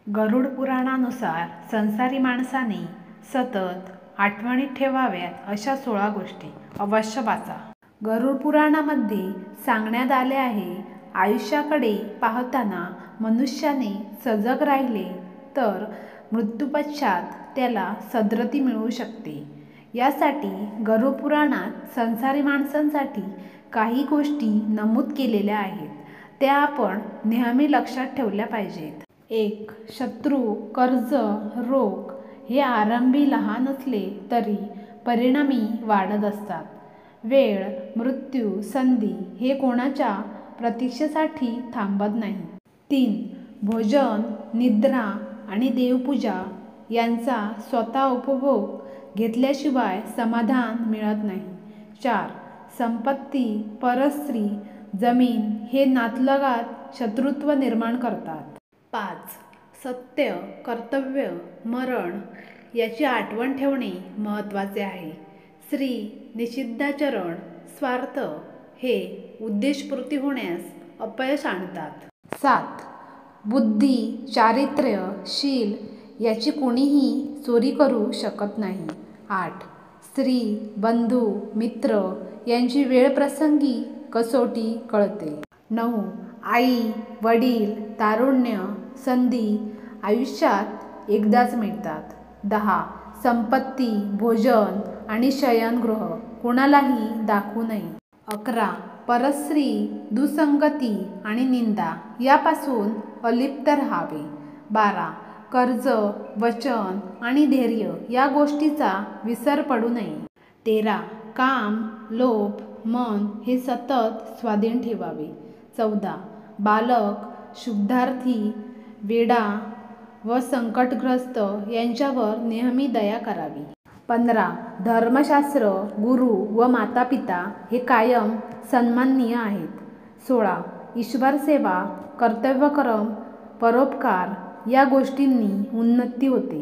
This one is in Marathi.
गरुड पुराणानुसार संसारी माणसाने सतत आठवणीत ठेवाव्यात अशा 16 गोष्टी अवश्य वाचा. गरुड पुराणामध्ये सांगण्यात आले आहे, आयुष्याकडे पाहताना मनुष्याने सजग राहिले तर मृत्यूपश्चात त्याला सद्गती मिळू शकते. यासाठी गरुड पुराणात संसारी माणसांसाठी काही गोष्टी नमूद केलेल्या आहेत. त्या आपण नेहमी लक्षात ठेवल्या पाहिजेत. 1. शत्रू, कर्ज, रोग हे आरंभी लहान असले तरी परिणामी वाढत असतात. वेळ, मृत्यू, संधी हे कोणाच्या प्रतीक्षेसाठी थांबत नाही. 3. भोजन, निद्रा आणि देवपूजा यांचा स्वतः उपभोग घेतल्याशिवाय समाधान मिळत नाही. 4. संपत्ती, परस्त्री, जमीन हे नातलगात शत्रुत्व निर्माण करतात. 5. सत्य, कर्तव्य, मरण याची आठवण ठेवणे महत्त्वाचे आहे. स्त्री, निषिद्धाचरण, स्वार्थ हे उद्देशपूर्ती होण्यास अपयश आणतात. 7. बुद्धी, चारित्र्य, शील याची कोणीही चोरी करू शकत नाही. 8. स्त्री, बंधू, मित्र यांची वेळप्रसंगी कसोटी कळते. 9. आई, वडील, तारुण्य, संधी आयुष्यात एकदाच मिळतात. 10. संपत्ती, भोजन आणि शयनगृह कोणालाही दाखवू नये. 11. परस्त्री, दुसंगती आणि निंदा यापासून अलिप्त राहावे. 12. कर्ज, वचन आणि धैर्य या गोष्टीचा विसर पडू नये. 13. काम, लोभ, मन हे सतत स्वाधीन ठेवावे. 14. बालक, शुद्धार्थी, वेडा व संकटग्रस्त यांच्यावर नेहमी दया करावी. 15. धर्मशास्त्र, गुरु व मातापिता हे कायम सन्माननीय आहेत. 16. ईश्वरसेवा, कर्तव्यकर्म, परोपकार या गोष्टींनी उन्नती होते.